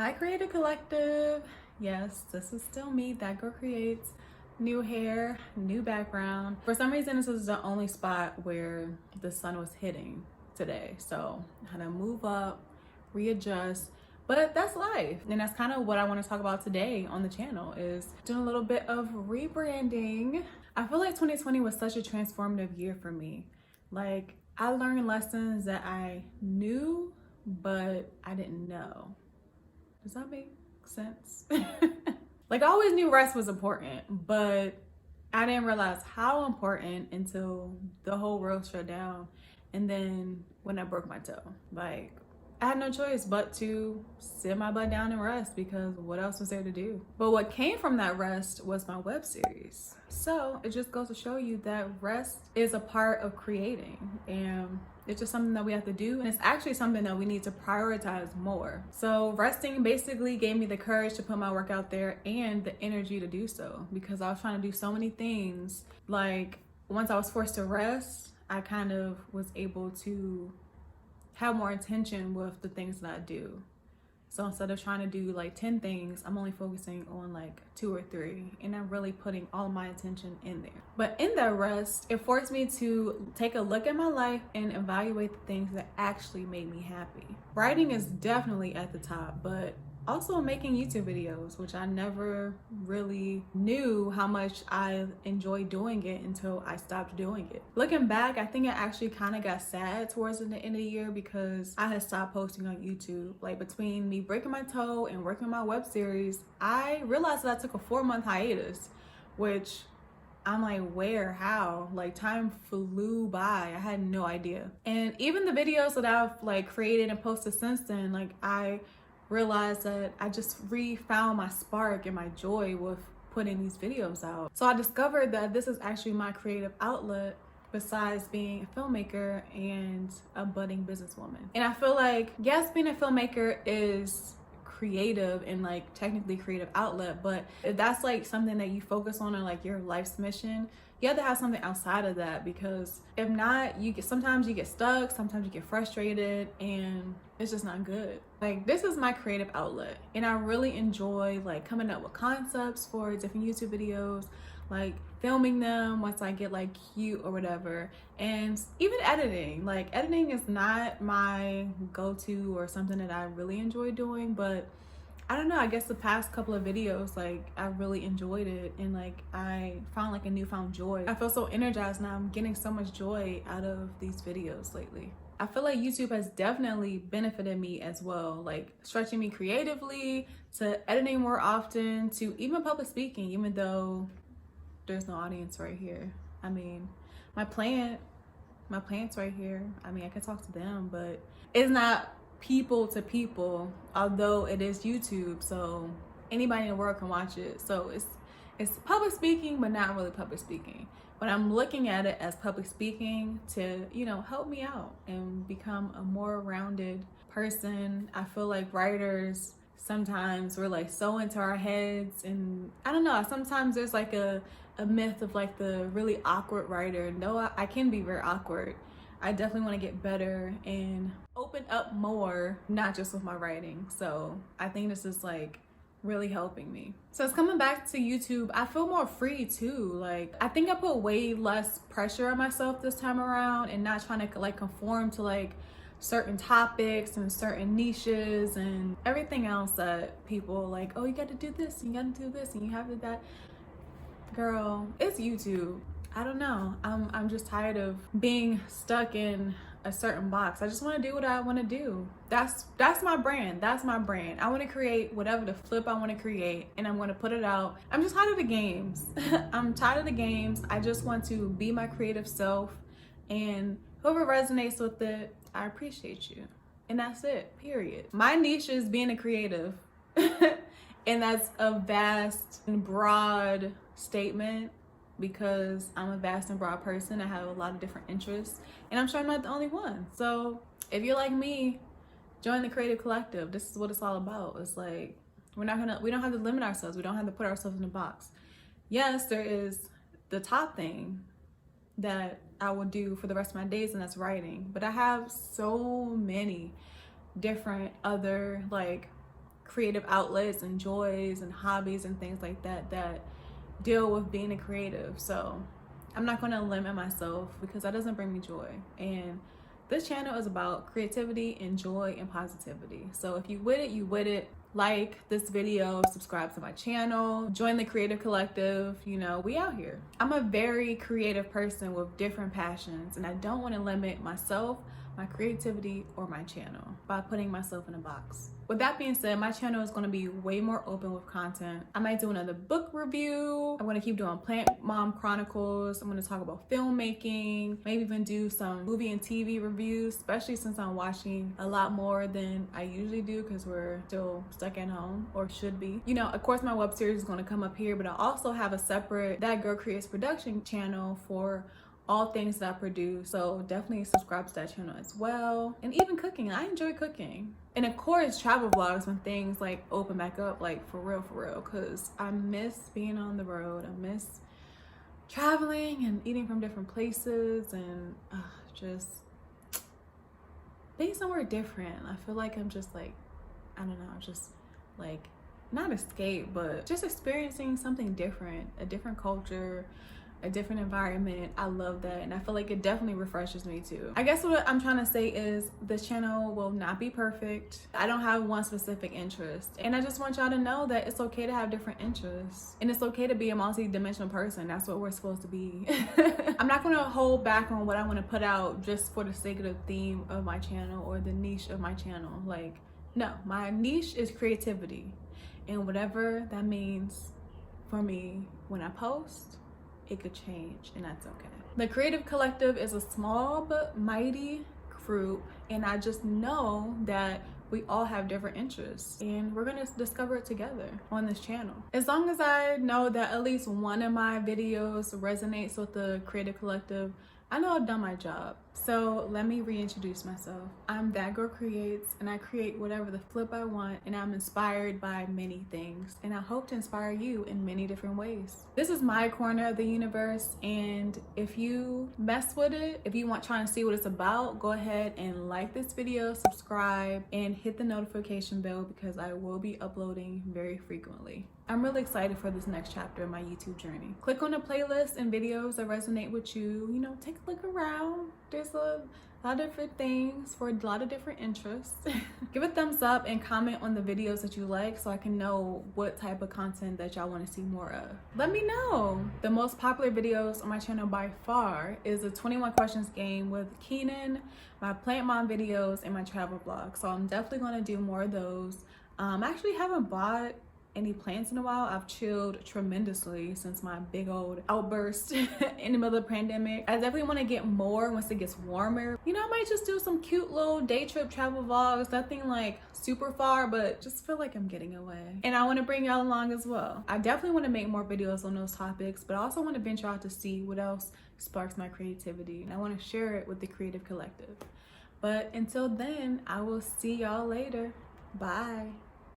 Hi, Creative Collective. Yes, this is still me, That Girl Creates. New hair, new background. For some reason, this is the only spot where the sun was hitting today. So I had to move up, readjust, but that's life. And that's kind of what I want to talk about today on the channel, is doing a little bit of rebranding. I feel like 2020 was such a transformative year for me. Like, I learned lessons that I knew, but I didn't know. Does that make sense? Like, I always knew rest was important, but I didn't realize how important until the whole world shut down. And then when I broke my toe, like, I had no choice but to sit my butt down and rest, because what else was there to do? But what came from that rest was my web series. So it just goes to show you that rest is a part of creating, and it's just something that we have to do, and it's actually something that we need to prioritize more. So resting basically gave me the courage to put my work out there and the energy to do so, because I was trying to do so many things. Like, once I was forced to rest, I kind of was able to have more intention with the things that I do. So instead of trying to do like 10 things, I'm only focusing on like 2 or 3, and I'm really putting all my attention in there. But in that rest, it forced me to take a look at my life and evaluate the things that actually made me happy. Writing is definitely at the top, but also making YouTube videos, which I never really knew how much I enjoyed doing it until I stopped doing it. Looking back, I think I actually kind of got sad towards the end of the year, because I had stopped posting on YouTube. Like, between me breaking my toe and working on my web series, I realized that I took a 4-month hiatus, which I'm like, where, how? Like, time flew by. I had no idea. And even the videos that I've like created and posted since then, like, I realized that I just refound my spark and my joy with putting these videos out. So I discovered that this is actually my creative outlet, besides being a filmmaker and a budding businesswoman. And I feel like, yes, being a filmmaker is creative and like technically creative outlet, but if that's like something that you focus on, or like your life's mission, you have to have something outside of that, because if not, sometimes you get stuck, sometimes you get frustrated, and it's just not good. Like, this is my creative outlet, and I really enjoy like coming up with concepts for different YouTube videos, like filming them once I get like cute or whatever, and even editing. Like, editing is not my go-to or something that I really enjoy doing, but I don't know, I guess the past couple of videos, like, I really enjoyed it, and like I found like a newfound joy. I feel so energized now. I'm getting so much joy out of these videos lately. I feel like YouTube has definitely benefited me as well, like stretching me creatively, to editing more often, to even public speaking, even though there's no audience right here. I mean, my plant's right here. I mean, I can talk to them, but it's not people to people, although it is YouTube, so anybody in the world can watch it. So it's public speaking, but not really public speaking. But I'm looking at it as public speaking to, you know, help me out and become a more rounded person. I feel like writers, sometimes we're like so into our heads, and I don't know, sometimes there's like a myth of like the really awkward writer. No, I can be very awkward. I definitely want to get better and open up more, not just with my writing. So I think this is like really helping me. So it's coming back to YouTube. I feel more free too. Like, I think I put way less pressure on myself this time around, and not trying to like conform to like certain topics and certain niches and everything else that people like, oh, you got to do this, and you got to do this, and you have to do that. Girl, it's YouTube. I don't know. I'm just tired of being stuck in a certain box. I just want to do what I want to do. That's my brand. That's my brand. I want to create whatever the flip I want to create, and I'm going to put it out. I'm just tired of the games. I'm tired of the games. I just want to be my creative self, and whoever resonates with it, I appreciate you. And that's it, period. My niche is being a creative. And that's a vast and broad statement, because I'm a vast and broad person. I have a lot of different interests, and I'm sure I'm not the only one. So if you're like me, join the Creative Collective. This is what it's all about. It's like, we don't have to limit ourselves. We don't have to put ourselves in a box. Yes, there is the top thing that I will do for the rest of my days, and that's writing. But I have so many different other like creative outlets and joys and hobbies and things like that that deal with being a creative. So I'm not going to limit myself because that doesn't bring me joy. And this channel is about creativity and joy and positivity. So if you with it, you with it. Like this video, subscribe to my channel, join the creative collective. You know, we out here. I'm a very creative person with different passions, and I don't want to limit myself, my creativity, or my channel by putting myself in a box. With that being said, my channel is going to be way more open with content. I might do another book review. I'm going to keep doing Plant Mom Chronicles. I'm going to talk about filmmaking, maybe even do some movie and TV reviews, especially since I'm watching a lot more than I usually do because we're still stuck at home, or should be. You know, of course my web series is going to come up here, but I also have a separate That Girl Creates production channel for all things that I produce. So definitely subscribe to that channel as well. And even cooking, I enjoy cooking. And of course travel vlogs when things like open back up, like for real, because I miss being on the road. I miss traveling and eating from different places and just being somewhere different. I feel like I'm just like, I don't know, just like not escape, but just experiencing something different, a different culture, a different environment. I love that, and I feel like it definitely refreshes me too. I guess what I'm trying to say is this channel will not be perfect. I don't have one specific interest, and I just want y'all to know that it's okay to have different interests, and it's okay to be a multi-dimensional person. That's what we're supposed to be. I'm not going to hold back on what I want to put out just for the sake of the theme of my channel or the niche of my channel. Like, no, my niche is creativity, and whatever that means for me when I post, it could change, and that's okay. The Creative Collective is a small but mighty group, and I just know that we all have different interests, and we're gonna discover it together on this channel. As long as I know that at least one of my videos resonates with the Creative Collective, I know I've done my job. So let me reintroduce myself. I'm That Girl Creates, and I create whatever the flip I want, and I'm inspired by many things, and I hope to inspire you in many different ways. This is my corner of the universe, and if you mess with it, if you want trying to see what it's about, go ahead and like this video, subscribe, and hit the notification bell because I will be uploading very frequently. I'm really excited for this next chapter of my YouTube journey. Click on the playlist and videos that resonate with you. You know, take a look around. There's a lot of different things for a lot of different interests. Give a thumbs up and comment on the videos that you like so I can know what type of content that y'all want to see more of. Let me know. The most popular videos on my channel by far is the 21 questions game with Keenan, my Plant Mom videos, and my travel vlog. So I'm definitely going to do more of those. I actually haven't bought any plants in a while. I've chilled tremendously since my big old outburst in the middle of the pandemic. I definitely want to get more once it gets warmer. You know, I might just do some cute little day trip travel vlogs, nothing like super far, but just feel like I'm getting away. And I want to bring y'all along as well. I definitely want to make more videos on those topics, but I also want to venture out to see what else sparks my creativity, and I want to share it with the Creative Collective. But until then, I will see y'all later. Bye.